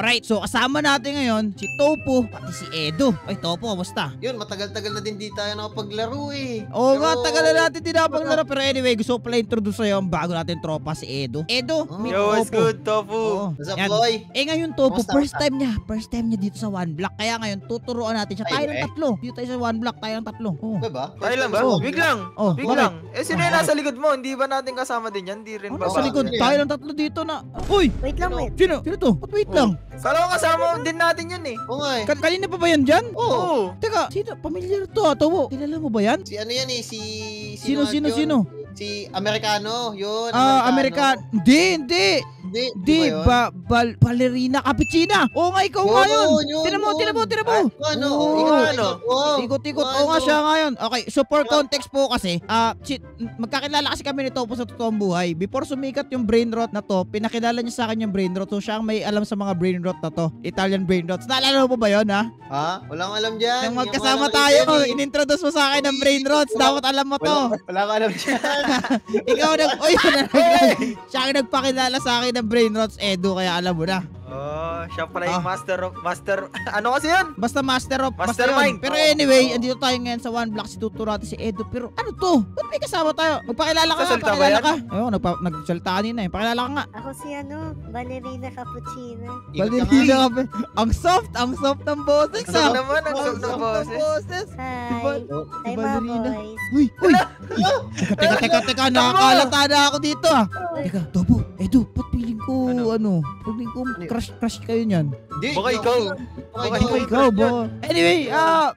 Alright, so kasama natin ngayon si Topo, pati si Edo. Ay, Topo, kamusta? Yun, matagal-tagal na din di tayo nakapaglaro eh. Oo nga, tagal na natin tinapaglaro. Pero anyway, gusto ko pala introduce sa'yo ang bago natin tropa, si Edo. Edo, meet Yo, what's Topo. good, Tofu? What's up, Yan. boy? Ngayon Topo, Kamusta, first time niya dito sa One Block. Kaya ngayon, tuturuan natin siya. Tayo ng Ay, tatlo. Dito tayo sa One Block, tayo ng tatlo. Oh. Diba? Tayo lang ba? Oh. Wig lang. Oh, Wig bakit? lang. Eh, sino yung nasa likod mo? Hindi ba natin kasama din yan? Hindi rin Ano ba? sa likod? Ano yan? Tayo ng tatlo dito na. Uy! Wait lang, wait. Sino? Sino to? Ba't wait lang? Kala ko kasama din natin yan eh. Oo nga eh. Kanina pa ba yan dyan? Oo. Teka, sino? Pamilyar to ah, Topo. Kilala mo ba yan? Si ano yan eh, Sino? Si Amerikano, yun. American. Hindi. Di ba yun? Ballerina Cappuccina. Oo nga, ikaw nga yun. Tinan mo. Ano? Oo. Ano? Ikot-ikot. Oo nga siya ngayon. Okay, so for context po kasi, magkakilala kasi kami ni Topo sa totoong buhay. Before sumikat yung brain rot na to, pinakilala niya sa akin yung brain rot. So siya ang may alam sa mga brain rot na to. Italian brain rots. Naalala mo ba yun, ha? Ha? Walang alam dyan. Nang magkasama tayo, inintroduce mo sa akin ng brain rots. Dapat alam mo to. Wala ka alam dyan. Ikaw siya ang nagpakilala sa akin ng brain rots, Edo, kaya alam mo na. Oh, siya pala yung master, ano kasi yan? Basta master of Mastermind. Pero anyway, andito tayo ngayon sa One Block, si tuturo natin si Edo. Pero ano to? Ba't may kasama tayo? Magpakilala ka. Sasalita ba Pakilala yan? ka. Ayun, nagsalita kanina eh. Pakilala ka nga. Ako si Ballerina Cappuccina. Ballerina ka pa. Ang soft ng boses Ang ah. soft naman, ang soft ng boses. Hi. Hi, mga Ballerina. boys. Uy. Teka, nakakalata na ako dito ah. Teka, Topo, Edo, ba't feeling ko, feeling ko crush kayo niyan. Baka ikaw. Baka ikaw ba? Anyway,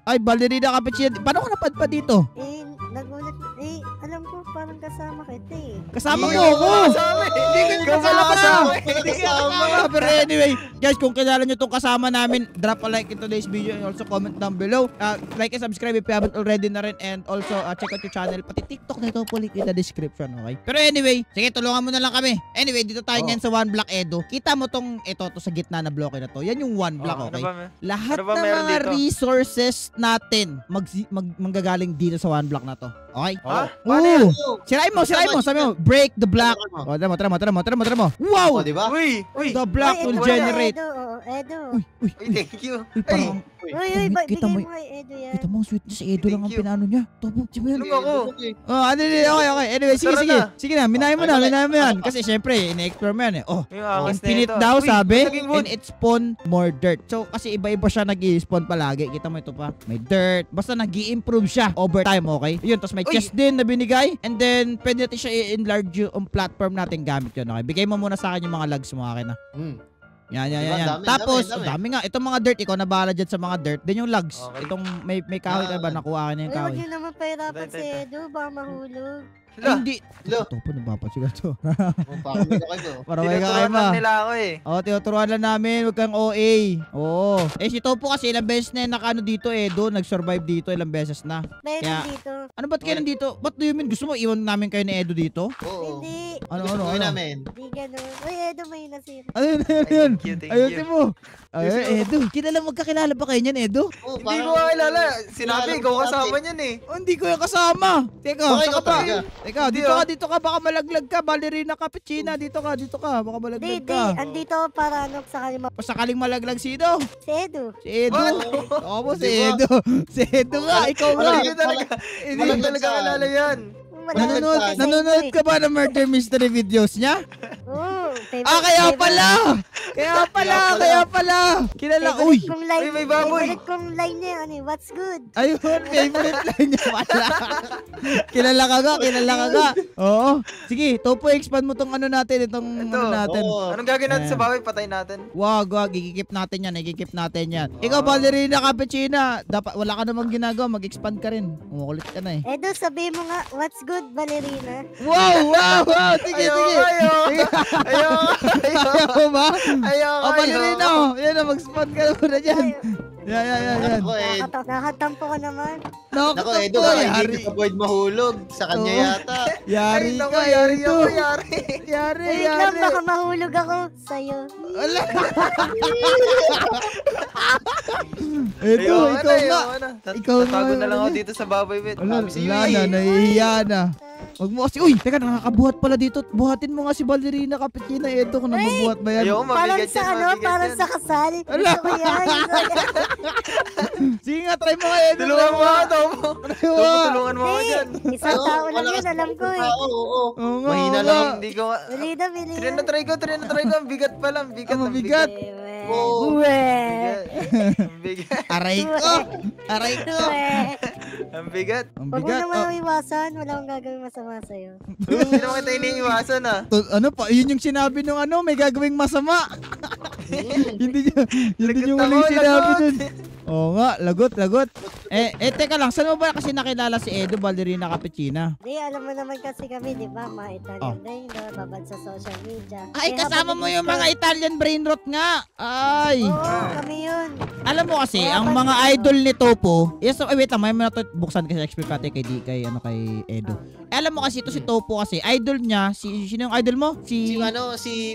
ay, Ballerina Cappuccina. Paano ka napadpa dito? Nagulat. Alam ko parang kasama kita eh. Kasama mo Hindi ako! Hindi ka kasama. Hindi ka kasama! Pero anyway, guys, kung kilala nyo itong kasama namin, drop a like in today's video and also comment down below. Like and subscribe if you haven't already na rin. And also, check out your channel. Pati TikTok na ito po, link in the description, okay? Pero anyway, sige, tulungan mo na lang kami. Anyway, dito tayo ngayon sa One Block, Edo. Kita mo ito sa gitna na bloke na to. Yan yung One Block, okay? Lahat ng mga resources natin manggagaling dito sa One Block na to. Okay? Ha? Sirain mo. Sabi mo, break the block. O, tara mo. Wow! Diba? Uy. The block will generate. Edo. Uy, Thank you. parang, Uy, kita mo, bigay mo kay Edo yan. kita mo ang sweet niya si Edo lang ang Thank you. pinano niya. Topo, sige yan. Tulong ako. Okay. Anyway, sige. Tara na. Sige na, minahin mo yan. Kasi syempre, ina-explore mo yan eh. Oh, Yung angas na infinite ito. daw Uy, sabi, naging wood. and it spawn more dirt. So, kasi iba-iba siya nag-i-spawn palagi. Kita mo ito pa. May dirt. Basta nag-i-improve siya over time, okay? Yun, tapos may Uy. chest din na binigay. And then, pwede natin siya i-enlarge yung platform natin gamit yun, okay? Bigay mo muna sa akin yung mga logs mo, akin na. Yan. Dami, Tapos, dami. dami nga. Itong mga dirt, ikaw na bahala dyan sa mga dirt. Then yung logs. Okay. Itong may kahoy ka ba? Nakuha ka na yung Uy, huwag kahoy. niyo naman pahirapan Tay. si Edo. Baka mahulog. Hindi. Lo. Topo, napapasigla to. Pakami ka kayo. Para may Tinuturuan kakaima. lang nila ako eh. Tinuturuan lang namin. Huwag kang OA. Oo. Si Topo kasi ilang beses na nakano dito nag-survive dito ilang beses na. Meron Kaya- dito. Ano ba't kayo nandito? Ba't do you mean? Gusto mo iwan namin kayo ni Edo dito? Oo. Hindi. Ano? namin? Hindi ganun. Uy, Edo, may nasira. Ayun. Thank you. Ayusin mo. Ayun, Edo. Magkakilala ba kayo niyan, Edo? Oo, Hindi parang- ko kilala. Sinabi, Kilala ikaw ko kasama dati. niyan eh. Hindi ko yung kasama. Teka, Baka saka ikaw pa. talaga. Teka, Hindi, dito ka. Baka malaglag ka. Ballerina Cappuccina. Dito ka. Baka malaglag Hindi. ka. Andito ako para sa kanila. Sakaling malaglag sino? Si Edo. Si Edo. What? Oo, si Di ba? Edo. Si Edo nga. Ikaw nga. Hindi ko talaga. Hindi ko talaga kilala yan. Nanonood ka ba ng murder mystery videos niya? Oo. Kaya pala! Kaya pala! Kilala, uy! Uy, may baboy. Favorite kong line niya, what's good? Ayun, favorite line niya pala. Kilala ka ga. Oo. Sige, Topo, expand mo tong ano natin, itong Ito. ano natin. Oo. Anong gagawin natin sa baboy? Patay natin. Wag, igikip natin yan. Ikaw, Ballerina Cappuccina, dapat wala ka namang ginagawa, mag-expand ka rin. Umukulit ka na eh. Edo, sabi mo nga, what's good, Ballerina? Wow! Sige. Ayaw mo ba? Ayoko. Ballerina, yan na, mag-spawn ka muna dyan. Yan. Ako, Edo. Nakatampo ka naman. Ako, Edo. Hindi ka avoid mahulog. Sa kanya Oo. yata. Yari ka, Yari Edo. ako, yari. Yari. Wait lang, baka mahulog ako sa'yo. Wala. Edo, ikaw nga. Ikaw nga. Tatago na lang ako dito sa baboy, wait. Wala See you, na, nahihiya na. Wag mo kasi. Uy, teka, nakakabuhat pala dito. Buhatin mo nga si Ballerina Cappuccina Edo kung nagbubuhat ba yan. Ayoko, Parang mabigat sa yan, ano, mabigat parang yan. sa kasal. Ala. Gusto ko yan. Sige nga, try mo nga Edo. Tulungan mo ako, Tomo. Try mo nga. Tulungan mo ako dyan. Isang tao lang yun, alam ko eh. Oo. Oo nga, Mahina oo lang. nga. Hindi ko... Bili na. Try ko. Ang bigat pala. Ang bigat. Ang mabigat. Oo. Ang bigat. Aray ko. Aray ko. Ang bigat. Ang Huwag mo bigat. naman Oh. iwasan. Wala akong gagawin masama sa'yo. Hindi naman kita iniiwasan ah. Ano pa? Yun yung sinabi nung ano, may gagawing masama. Hindi nyo, yun din yung Lagot huling ako, sinabi lagot. dun. Oo nga, lagot. Teka lang, saan mo ba kasi nakilala si Edo Ballerina Cappuccina? Di, alam mo naman kasi kami, di ba? Mga Oh. Italian brain rot, babad sa social media. Ay, Eh, kasama habang mo yung nag-start- mga Italian brain rot nga. Ay. Oo, kami yun. Alam mo kasi, Kaya ang ba- mga idol ni Topo, yes, wait lang, may mga buksan kasi explain natin kay Edo. Alam mo kasi ito si Topo kasi, idol niya, sino yung idol mo? Si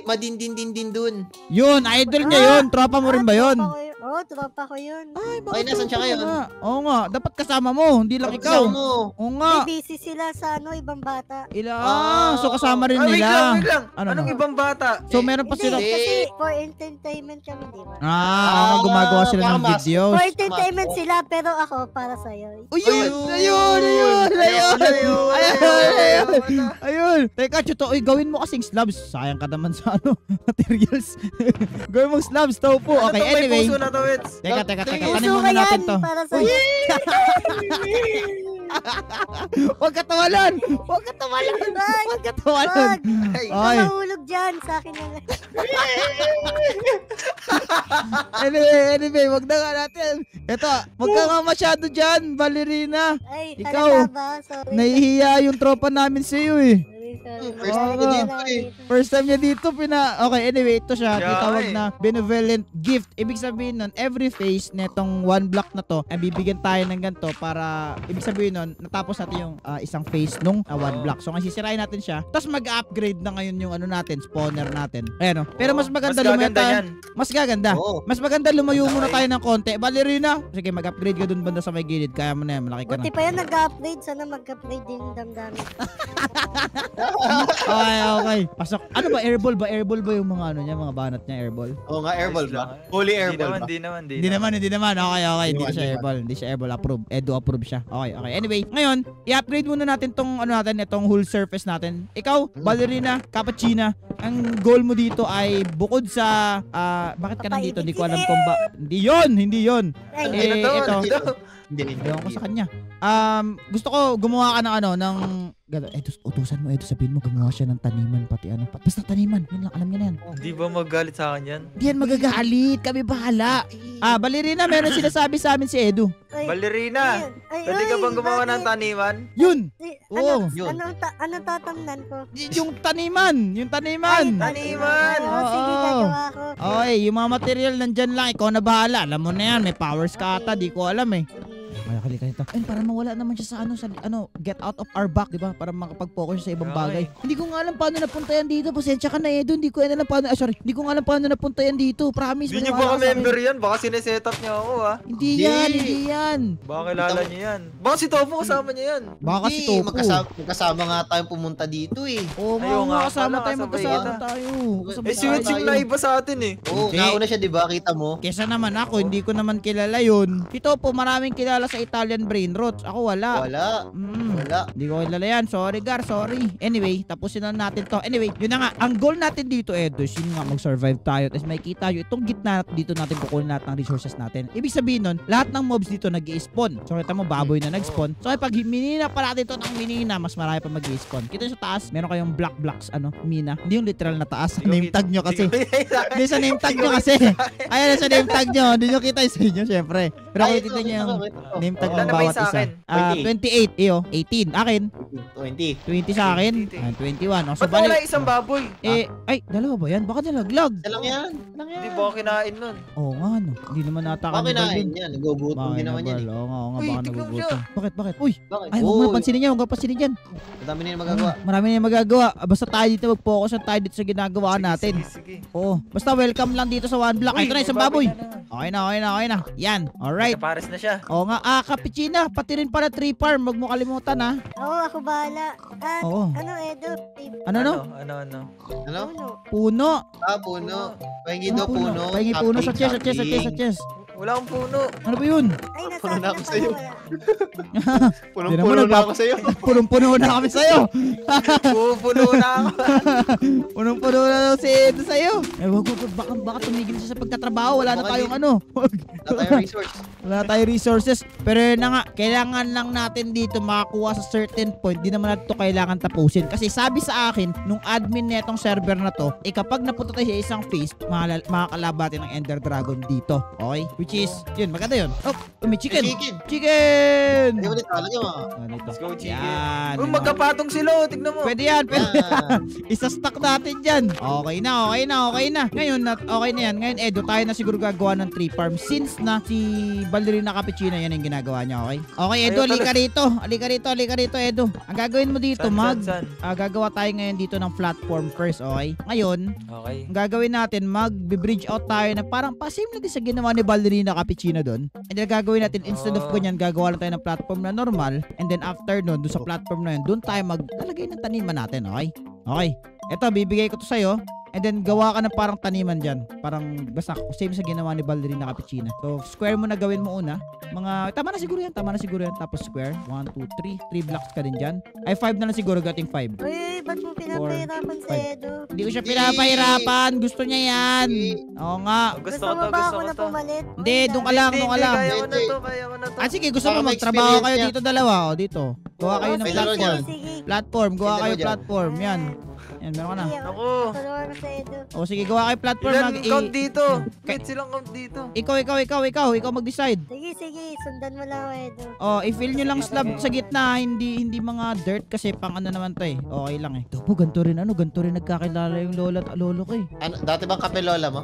Madindindindin dun. Yun, idol niya yun. Tropa mo rin ba yun? Oo, tropa ko yun. Ay, Ay, nasan siya ngayon? Oo nga, dapat kasama mo, hindi lang ikaw. Kasama mo. Oo nga. May busy sila sa ibang bata. So kasama rin Wait nila. lang. Ano, Anong ano? ibang bata? So meron pa Hindi, sila. kasi for entertainment kami, di ba? Gumagawa sila ng Baka videos. For entertainment sila, pero ako, para sa'yo. Ayun. Teka, Chuto, gawin mo kasing slabs. Sayang ka naman sa materials. Gawin mong slabs, Topo. Okay, May anyway. puso na to, Wits. Teka, tanim Puso muna ka natin yan, to. para sa'yo. Huwag ka tawalan! Huwag ka tawalan! Huwag ka tawalan! Ay, Ay. Mahulog dyan, sa akin na lang. Anyway, wag na nga natin. Ito, wag ka nga masyado dyan, Ballerina. Ay, Ikaw. halata ba? Sorry. Nahihiya yung tropa namin sa'yo eh. Sorry. First time ko dito eh. First time niya dito, Okay, anyway, ito siya. Yeah, Itawag eh. na benevolent gift. Ibig sabihin nun, every phase netong one block na to, ay bibigyan tayo ng ganito para, ibig sabihin nun, natapos natin yung isang phase nung one block. So, kasi sisirain natin siya. Tapos mag-upgrade na ngayon yung ano natin, spawner natin. Ayan o. Pero mas maganda gaganda lumita. yan. Mas gaganda. Oo. Mas maganda lumayo muna Okay. tayo ng konti. Ballerina, sige, mag-upgrade ka dun banda sa may gilid. Kaya mo na yan, malaki ka na. Buti pa yan nag-upgrade. Sana mag-upgrade din yung damdamin. Okay. Pasok. Ano ba, airball ba? Airball ba yung mga ano niya, mga banat niya, airball? Oo nga, airball ba? Fully airball ba? Hindi naman. Hindi naman. Okay. Hindi Hindi siya naman. airball. Hindi siya airball. Approve. Edo approve siya. Okay. Anyway, ngayon, i-upgrade muna natin tong itong whole surface natin. Ikaw, Ballerina, Cappuccina, ang goal mo dito ay bukod sa, bakit ka nandito? Hindi ko alam kung ba. Hindi yun. Ay, ito. Hindi. Ewan ko sa kanya. Gusto ko gumawa ka ng utusan mo, sabihin mo gumawa siya ng taniman pati ano. Basta taniman, yun lang, alam niya na yan. Hindi ba magalit sa akin yan? Di yan magagalit, kami bahala. Ballerina, meron sinasabi sa amin si Edu. Ballerina, pwede ka bang gumawa ng taniman? Yun! Ano, yun. ano tatamnan ko? Yung taniman! Taniman! Oo, sige, Oo. gagawa ko. Okay, yung mga material nandyan lang, ikaw na bahala. Alam mo na yan, may powers ka ata, di ko alam eh. Kaya kalika nito. Ayun, para mawala naman siya sa get out of our back, di ba? Para makapag-focus siya sa ibang bagay. Hindi ko nga alam paano napunta yan dito. Pasensya ka na, Edo. Hindi ko alam paano, hindi ko nga alam paano napunta yan dito. Promise. Hindi nyo maniwala ba ka sa akin. ka-member yan? Baka sineset up niya ako ah. Hindi yan. Baka kilala niyo yan. Baka si Tofu kasama niya yan. Baka si Hindi, Topo. magkasama nga tayong pumunta dito eh. Oo Ayaw nga, nga, kasama pala, tayo, kasabay magkasama kita. tayo. Kasabay Eh, switching tayo. na iba sa atin eh. Oo, Hindi. nauna siya, di ba? Kita mo? Kesa naman ako, hindi ko naman kilala yun. Si Topo, maraming kilala sa Italian brain rots. Ako wala. Wala. Wala. Hindi ko kilala yan. Sorry, Gar. Sorry. Anyway, tapusin na natin to. Anyway, yun na nga. Ang goal natin dito, Edo, is yun nga, mag-survive tayo. Tapos makikita nyo, itong gitna dito natin kukunin natin ng resources natin. Ibig sabihin nun, lahat ng mobs dito nag-i-spawn. So, kita mo, baboy na nag-spawn. So, pag minina pa natin ito ng minina, mas marami pa mag-i-spawn. Kita sa taas, meron kayong black blocks, mina. Hindi yung literal na taas. Name tag nyo kasi. Hindi sa name tag nyo kasi. Ayan sa name tag nyo. Hindi nyo kita sa inyo, syempre. Pero kung titignan nyo yung name tag ng Ilan na ba bawat yung sa isa. akin? 28. Iyo, 18. Akin. 20. 20 sa akin. 21. O, so, Ba't wala bali. isang baboy? Ay, dalawa ba yan? Baka nalaglag. Isa lang yan. Hindi ba ako kinain nun? Oo nga, no. Hindi naman nata Baka kanibal kinain yun. yan. Nagugutom din naman yan eh. Oo nga, Uy, baka tignan mo nagugutom. Bakit? Uy, Bakit? ay, huwag mo na pansinin yan. Huwag mo pansinin yan. Madami na yung magagawa. Marami na yung magagawa. Basta tayo dito, mag-focus na tayo dito sa ginagawa natin. Sige. Oo. Basta welcome lang dito sa one block. Ay, ito na, isang may baboy. na naman. Okay na. Yan. Alright. Pares na siya. Oo nga. Kapitsina. Pati rin pala tree farm. Huwag mo kalimutan ha. Oo, ako bahala. Oo. Ano, Edo? Ano? Ano? Puno. Puno. Pahingi daw puno. Pahingi puno sa chest. Wala akong puno. Ano ba yun? Ay, nasa Puno na ako akin sa'yo. wala. Punong-puno na ako sa'yo. Punong-puno na kami sa'yo. Pupuno na ako. Punong-puno na daw si Edo sa'yo. Wag, baka tumigil siya sa pagkatrabaho. Wala na tayong ano. Wala tayong resource. Wala tayong resources. Pero yun na nga, kailangan lang natin dito makakuha sa certain point. Di naman natin ito kailangan tapusin. Kasi sabi sa akin, nung admin netong server na to, kapag napunta tayo sa isang phase, makakalabati ng Ender Dragon dito. Okay? Which is, yun, maganda yun. Oh, may chicken. Chicken! Hindi mo dito, lagyan mo. Ganito. Let's go, chicken. Yan. Uy, magkapatong sila. Tignan mo. Pwede yan. Yan. Isa-stack natin dyan. Okay na. Ngayon, okay na yan. Ngayon, Edo, tayo na siguro gagawa ng tree farm. Since na si Ballerina Cappuccino, yan yung ginagawa niya, okay? Okay, Edo, halika rito, Edo. Ang gagawin mo dito, San? gagawa tayo ngayon dito ng platform first, okay? Ngayon, Okay. ang gagawin natin, mag-bridge out tayo na parang pa-same na din sa ginawa ni Ballerina Cappuccino doon. And then gagawin natin, instead of ganyan, gagawa lang tayo ng platform na normal. And then after nun, doon sa platform na yun, doon tayo maglalagay ng taniman natin, okay? Okay. Eto, bibigay ko to sa'yo. And then gawa ka ng parang taniman dyan. Parang basta same sa ginawa ni Ballerina Cappuccino. So square mo na gawin mo una. Tama na siguro yan. Tapos square. 1, 2, 3. 3 blocks ka din dyan. Ay 5 na lang siguro, gating 5. Uy, ba't mo pinapahirapan si Edo? Hindi ko siya pinapahirapan. Gusto niya yan. Oo nga. Gusto Gusto ko mo to, ba gusto ako ko na to. pumalit? Hindi, doon ka lang. Kaya ko na to. Sige, gusto mo Para magtrabaho kayo ma-experience dito dalawa. O, dito. Gawa kayo ng May laro platform. dyan. Sige. Gawa May kayo laro dyan. platform. Yan, meron ka na. Ako. Tulungan ko si Edo. O sige, gawa kayo platform. Ilan count dito? Wait, silang count dito. Ikaw mag-decide. Sige, sundan mo lang ako, Edo. Oh, i-fill nyo lang slab sa gitna, hindi mga dirt kasi pang ano naman to eh. Okay lang eh. Ito po, ganito rin nagkakilala yung lola at lolo ko eh. Ano, dati bang kape lola mo?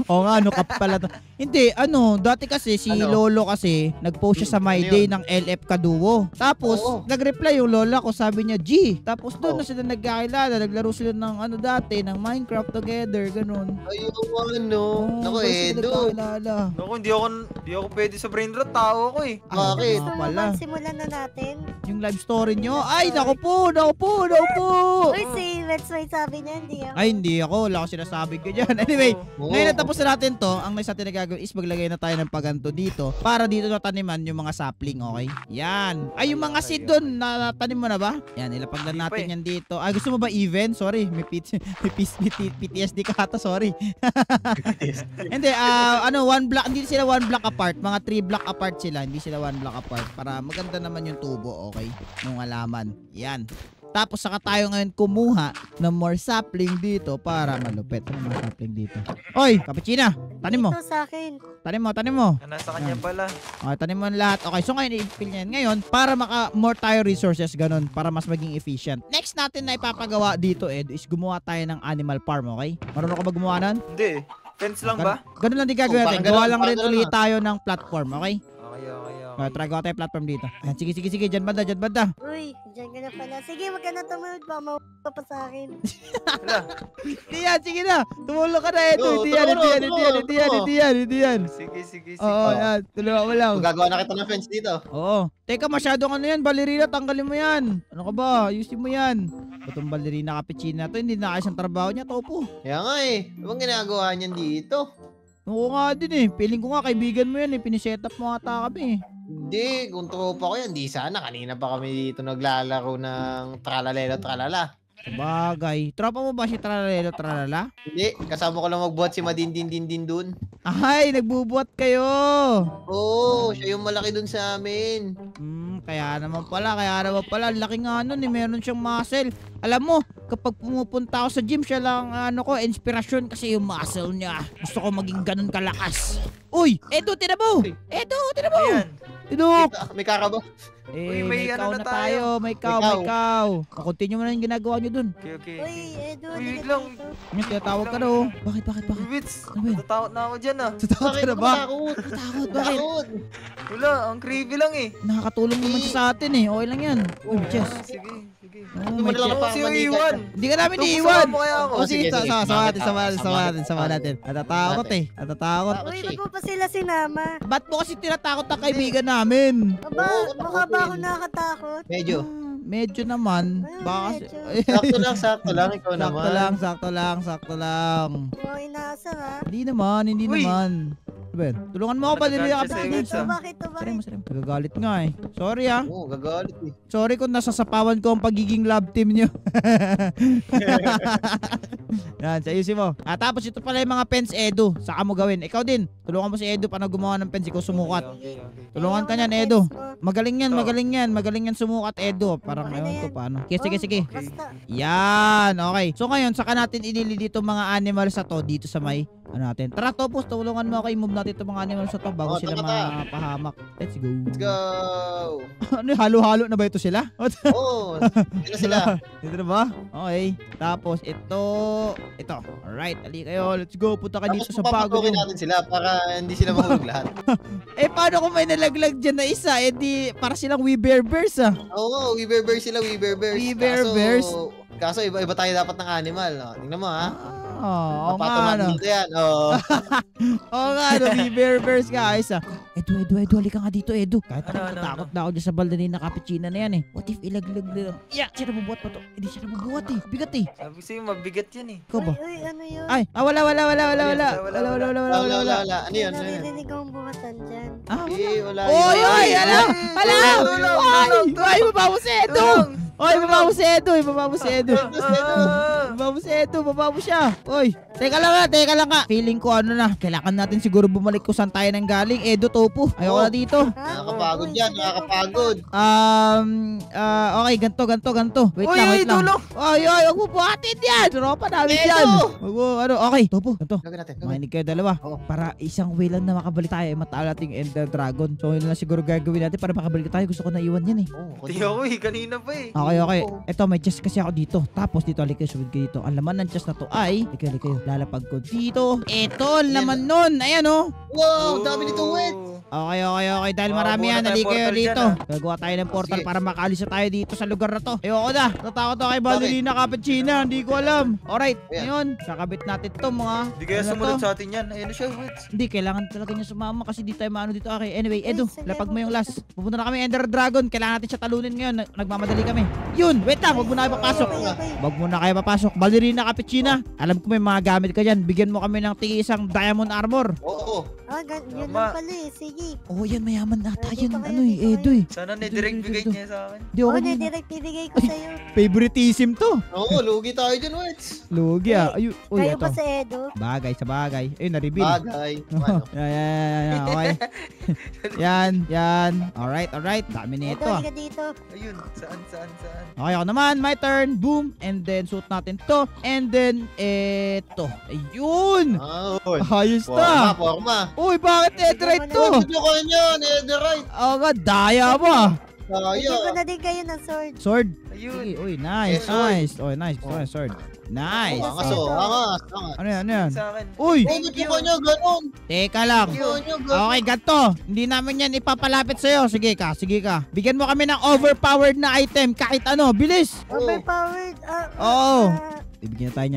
Oo nga, ano ka pala to. Hindi, dati kasi si lolo kasi, nag-post siya sa My Ano Day yun? ng LF Kaduo. Tapos, Oo. nag-reply yung lola ko, sabi niya, G. Tapos doon Oo. na sila nagkakilala, naglaro sila ng dati, ng Minecraft together, ganun. Ayun, doon Naku, sila Edo. nagkakilala. Naku, hindi ako pwede sa brain rot. Tao ako eh. Bakit? Gusto mo Pala. bang simulan na natin? Yung live story nyo, ay, naku po. Uy, si Reds may sabi niya, hindi ako. Ay, hindi ako. Wala ko sinasabi ka dyan. Anyway, Oo. ngayon natapos na natin to. Ang next natin na gagawin is maglagay na tayo ng paganto dito para dito na taniman yung mga sapling, okay? Yan. Ay, yung mga seed doon, tanim mo na ba? Yan, ilapag lang Hindi pa natin eh. yan dito. Ay, gusto mo ba even? Sorry, may PTSD ka ata, sorry. Hindi, one block, hindi sila one block apart. Mga 3 block apart sila, hindi sila one block apart. Para maganda naman yung tubo, okay? Yung halaman. Yan. Tapos saka tayo ngayon kumuha ng more sapling dito para malupit. Ano mga sapling dito? Oy, Cappuccino, tanim mo. Ito sa akin. Tanim mo. Nasa kanya pala. Okay, tanim mo lahat. Okay, so ngayon i-fill niya yan. Ngayon, para more tayo resources, ganun, para mas maging efficient. Next natin na ipapagawa dito, Ed, is gumawa tayo ng animal farm, okay? Marunong ka ba gumawa nun? Hindi. Fence lang ba? Ganun lang din gagawin Oh, natin. parang Gawa ganun, lang rin parang ulit ganun, tayo ng platform, okay? Okay. Try gawa tayo platform dito. Ayan, sige. Dyan banda. Uy, dyan ka na pala. Sige, wag ka na tumunod pa. Mawag pa sa akin. Wala. Hindi yan, sige na. Tumulong ka na, Edo. Oo, Hindi yan. tulungan. Sige. Oo, yan. Tulungan mo lang. Gagawa na kita ng fence dito. Oo. Teka, masyadong ano yan, Ballerina, tanggalin mo yan. Ano ka ba? Ayusin mo yan. Itong Ballerina Cappuccino to, hindi na ayos ang trabaho niya, topo. Kaya nga eh. Ano bang ginagawa niyan dito? Oo nga din eh. Feeling ko nga, kaibigan mo yan eh. Piniset up mo ata kami eh. Hindi, kung tropa ko yan, di sana. Kanina pa kami dito naglalaro ng tralalelo tralala. Sabagay. Tropa mo ba si Tralalelo Tralala? Hindi, kasama ko lang magbuhat si Madindin dun. Ay, nagbubuhat kayo. Oo, siya yung malaki dun sa amin. Kaya naman pala. Ang laki nga nun eh. Meron siyang muscle. Alam mo, kapag pumupunta ako sa gym, siya lang inspirasyon kasi yung muscle niya. Gusto ko maging ganun kalakas. Uy, Edo, tina mo. Ayan. Tinok. May kaka ba? Uy, may ikaw ano na na tayo. May ikaw. Continue mo na yung ginagawa nyo dun. Okay. Uy, Edo, Uy, hindi wait ka lang. dito. Ngayon, tinatawag ka na oh. Bakit? Uy, Wits. Ano ba yun? Natatakot na ako dyan ah. Tatawag ka na ba? Takot. Takot, bakit? Takot. Wala, ang creepy lang eh. Nakakatulong naman siya sa atin eh. Okay lang yan. Uy, Jess. Sige. Sige. Oh, Ano mo may na lang chat. Ako si Iwan. Hindi ka namin Ito, iiwan. kasama mo kaya ako. O sige, Sige, sige. sama natin. Natatakot eh. Natatakot. Uy, ba't mo pa sila sinama? Ba't mo kasi tinatakot ang kaibigan namin? Aba, Oo, mukha ba ako yun. nakakatakot? Medyo. Medyo naman. Ayun, Baka medyo. Sakto lang. Ikaw naman. Sakto lang. Mukhang inaasar ha. Hindi naman. Uy. Ben, tulungan mo ako ba dili Nagagalit ka siya pa. sa'yo, Ito, bakit to? Sarem, Bakit? sarem. Nagagalit nga eh. Sorry ah. Oo, gagalit eh. Sorry kung nasasapawan ko ang pagiging love team nyo. Yan, ayusin mo. Tapos ito pala yung mga pens, Edu. Saka mo gawin. Ikaw din. Tulungan mo si Edu paano gumawa ng pens. Ikaw sumukat. Okay. Tulungan ka Ayaw niyan, ng Edu. pets mo. Magaling yan sumukat, Edu. Parang Okay na ngayon to yan. paano. Sige. Oh, basta. Yan, okay. So ngayon, saka natin ilili dito mga animals na to dito sa may ano natin. Tara, Topos, tulungan mo ako i-move natin itong mga animals na to bago Oh, sila tara. mapahamak. Let's go. Let's go. Ano, halo-halo na ba ito sila? Oo. Sila. Dito na ba? Okay. Tapos ito. Alright, ali kayo. Let's go. Punta ka dito Tapos sa bago. papapatukin natin sila para hindi sila mahulog lahat. Paano kung may nalaglag dyan na isa? Di, para silang Weaver Bears ah. Oo, Weaver Bears sila, Weaver Bears. Weaver Bears? Kaso iba tayo dapat ng animal. No? Tingnan mo ha. Oo nga, Napatong ano. dito yan. Oo. Oo nga, ano, Weaver Bears guys ah. Edu, halika nga dito, Edu. Kahit ako Ano? natakot na ako dyan sa baldanin na cappuccino na yan eh. What if ilaglag lang? Yeah, siya nabubuhat pa to. Hindi siya nabubuhat eh. Bigat eh. Sabi sa'yo, mabigat yan eh. Ikaw ba? Uy, ano yun? Ay, wala. Wala. Wala. Ano yun? Naririnig akong buhatan dyan. Ah, wala. Eh, wala. Oy, hala! Tulong! Ay, baba mo si Edu! Tulong! Oy, baba mo si Edu! Baba mo si Edu! Ah! Baba mo si Edu! Baba mo siya! Oy, teka lang nga. Feeling ko ano na, kailangan natin siguro bumalik kung saan tayo nang galing. Edu, Topo. Ayoko na dito. Nakakapagod Uy, yan, sige, nakakapagod. Okay, ganto. Wait Uy, lang. tulong! Oy, wag mo buhatin yan! Tropa namin Edu! yan! Wag mo, okay. Topo, ganto. Gawin natin. Makinig kayo dalawa. Oo. Para isang way lang na makabalik tayo, matalo natin yung Ender Dragon. So, yun lang siguro gagawin natin para makabalik tayo. Gusto ko na iwan yan eh. Oo, Di ako eh, kanina pa eh. Okay. Eto, may chest kasi ako dito. Tapos dito, halika, subid ko dito. Ang laman ng chest na to ay, halika, lalapag ko dito. Eto, ang laman nun. Ayan oh. Wow, dami nito wet. Okay. Dahil Oh, marami buo yan, na tayo halika kayo portal dito. dyan, Gagawa tayo ng portal Sige. para makaalis na tayo dito sa lugar na to. Ayoko na. Natakot ako kay Ballerina Cappuccina. Hindi ko alam. Alright, Ayan. ngayon, kakabit natin to mga. Di kaya ano sumunod to? sa atin yan. Ayun na siya, wait. Hindi, kailangan talaga niya sumama kasi di tayo maano dito. Okay, anyway, Ay, Edu, sige, lapag mo yung bukas. last. Pupunta na kami Ender Dragon. Kailangan natin siya talunin ngayon. Nagmamadali kami. Yun, wait lang. Wag mo na kayo papasok. Okay. Wag mo na kayo papasok. Ballerina Cappuccina. Alam ko may mga gamit ka dyan. Bigyan mo kami ng isang diamond armor. Oo. Yun Tama. lang pala eh. Sige. Oh, yan. Mayaman ata Dito yan. kayo, Ano eh, dito Edu eh. Sana ni-direct bigay niya sa akin. Di Oo, ako na din. direct bibigay ko sa'yo. Favoritism to. Oo, lugi tayo dyan, Wets. Lugi ah. Uy, Kayo ito. ba sa Edo? Bagay sa bagay. Ayun, na-reveal. Bagay. Ano? Yan. Okay. Yan. Alright. Dami na ito Edo, ah. halika dito. Ayun, saan? Okay, ako naman. My turn. Boom. And then, suit natin to. And then, eto. Ayun. Ayos na. Forma. Uy, bakit netherite to? Video ko niya, netherite. Oo nga, daya mo ah. Bigyan ko Kaya. na din kayo ng sword. Sword. Ayun. Sige, uy, nice. Uy, nice. Sword. Nice. Angas o, angas. Ano yan? Sa akin. Uy, Video ko niya, ganun. teka lang. Video niya, ganun. Okay, ganito. Hindi namin yan ipapalapit sa'yo. Sige ka. Bigyan mo kami ng overpowered na item. Kahit ano. Bilis. Overpowered. Oo. Bibigyan tayo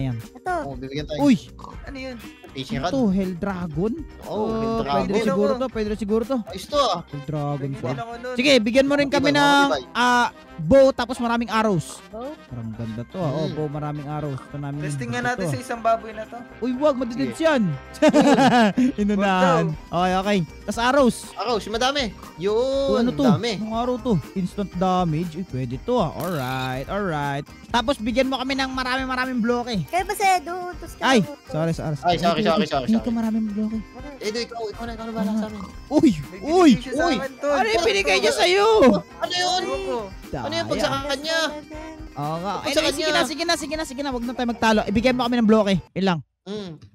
yan. Ito. Oo, bibigyan tayo. Uy, Ano yun? Fishing rod. ito, Hell Dragon. Oo, Pwede rin Dragon. siguro to. Ayos to ah. Hell Dragon Bigyan siya. ako nun. Sige, bigyan mo rin kami Ibay, ng ibay. bow tapos maraming arrows. Bow? Parang ganda to ah. Oh, bow maraming arrows. Ito namin. Testing nga natin sa isang baboy na to. Uy, wag, madidits yan. Inunahan. Okay. Tapos arrows. Araw, si madami. Uy, Yun, ano to? dami. Anong araw to? Instant damage. Uy, pwede to ah. Alright. Tapos bigyan mo kami ng maraming bloke. Kayo ba sa Edo? Utos ka Ay, lang, utos. sorry. Ay, sorry. Hindi ka maraming bloke. Edo, ikaw na bahala sa amin. Uy! May binigay siya sa akin, tol. Ano yung binigay niya sa'yo? Ano yun? Ewan ko. Ano yung pag sa kanya? Oo nga. Pag sa kanya. Sige na. Wag na tayo magtalo. Ibigay mo kami ng bloke. Yun lang.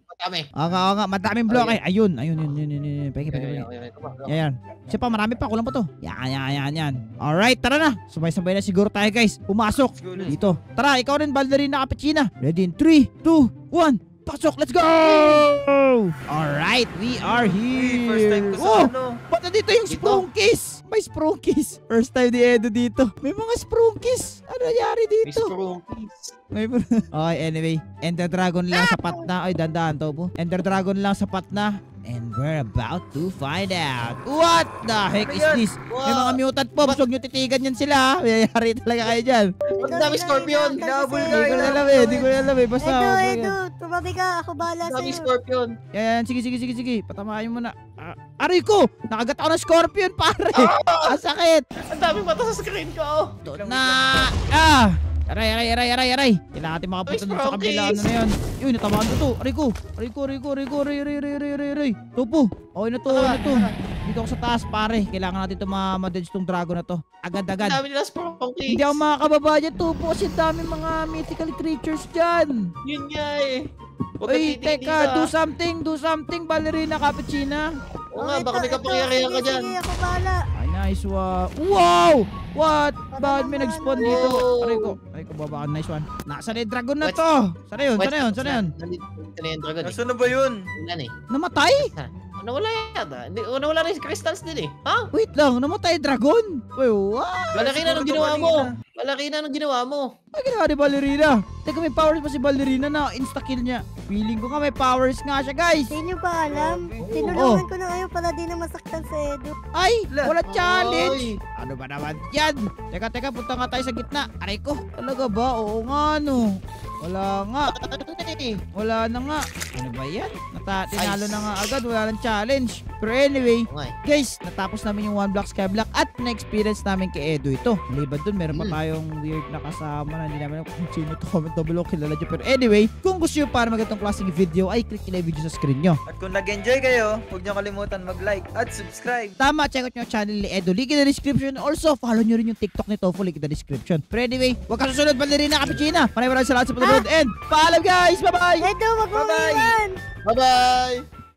Madami. Oo nga. Madaming bloke. Ayun. Peke. Yan. Siya pa, marami pa. Kulang pa to. Yan. Alright, tara na. Sabay-sabay na siguro tayo, guys. Pumasok. Let's go, let's Dito. Tara, ikaw rin, Ballerina Cappuccina. Ready in 3, 2, 1. Pasok, let's go! Alright, we are Uy, here. first time ko sa Oh, ano. ba't nandito yung Dito. Sprunkies? May sprunkies. First time ni Edo dito. May mga sprunkies. Ano nangyari Miss dito? Prunkies. Okay, anyway. Ender Dragon lang sapat na. Ay, dandahan to po. Ender Dragon lang sapat na. And we're about to find out. What the heck is this? May mga mutant pops. Huwag nyo titigan yan sila. Mayayari talaga kayo dyan. Ang dami Scorpion. Hinabol Hindi ko na alam eh. Hindi ko na alam eh. Basta. Edo, tumabi ka. Ako bahala Ang dami sa'yo. Scorpion. Yan. Sige. Patamahin mo na. Aray ko! Nakagat ako ng scorpion, pare. Ang sakit. Ang dami mata sa screen ko. Ito na. Aray. Kailangan natin makapunta dun sa kabila. Ano na yan? Yun, natamaan ko to. Aray ko. Aray. Tupo. Okay na to. Dito ako sa taas, pare. Kailangan natin ma-dodge tong dragon na to. Ang Agad. dami nila Scorpion. Hindi ako makakababa dyan. Tupo kasi dami mga mythical creatures dyan. Yun nga eh. Huwag Uy, kang titigil teka. ka. Do something, ballerina cappuccina. Oo nga, baka may kapangyarihan ka dyan. Sige, ako bahala. Ay, nice one. Wow! What? Bakit may naman? nag-spawn dito? Wow. Aray ko, baba. Nice one. Nasa na yung dragon na What? to. Sana yun? Nandito na yung dragon eh. Nasaan na ba yun? Wala na eh. Namatay? Nawala yata. Nawala rin yung crystals din eh. Ha? Wait lang, namatay dragon? Wait, what? Malaki na nung ginawa mo. Malaki na nung ginawa mo. Ano ginawa ni Ballerina? Teka, may powers pa si Ballerina na insta-kill niya. Feeling ko nga may powers nga siya, guys. Hindi nyo ba alam? Oo. Tinulungan ko na kayo para di na masaktan sa Edo. Ay, La. wala challenge. Oy. Ano ba naman yan? Teka, punta nga tayo sa gitna. Aray ko, talaga ba? Oo nga, no. Wala nga. Wala na nga. Ano ba yan? Tinalo na nga agad. Wala nang challenge. Pero anyway, Okay. guys, natapos namin yung 1 block skyblock at na-experience namin kay Edo ito. Maliban dun, meron pa tayong weird na kasama na hindi namin alam kung sino to. Comment down below, kilala nyo. Pero anyway, kung gusto nyo para magandang klaseng video, ay click nyo na yung video sa screen nyo. At kung nag-enjoy kayo, huwag niyo kalimutan mag-like at subscribe. Tama, check out nyo yung channel ni Edo. Link in the description. Also, follow nyo rin yung TikTok ni Tofu. Link in the description. Pero anyway, huwag ka susunod, Ballerina Cappuccina. Maraming salamat sa panonood and paalam guys! Bye-bye! Edo, wag mo Bye-bye. iwan! Bye-bye!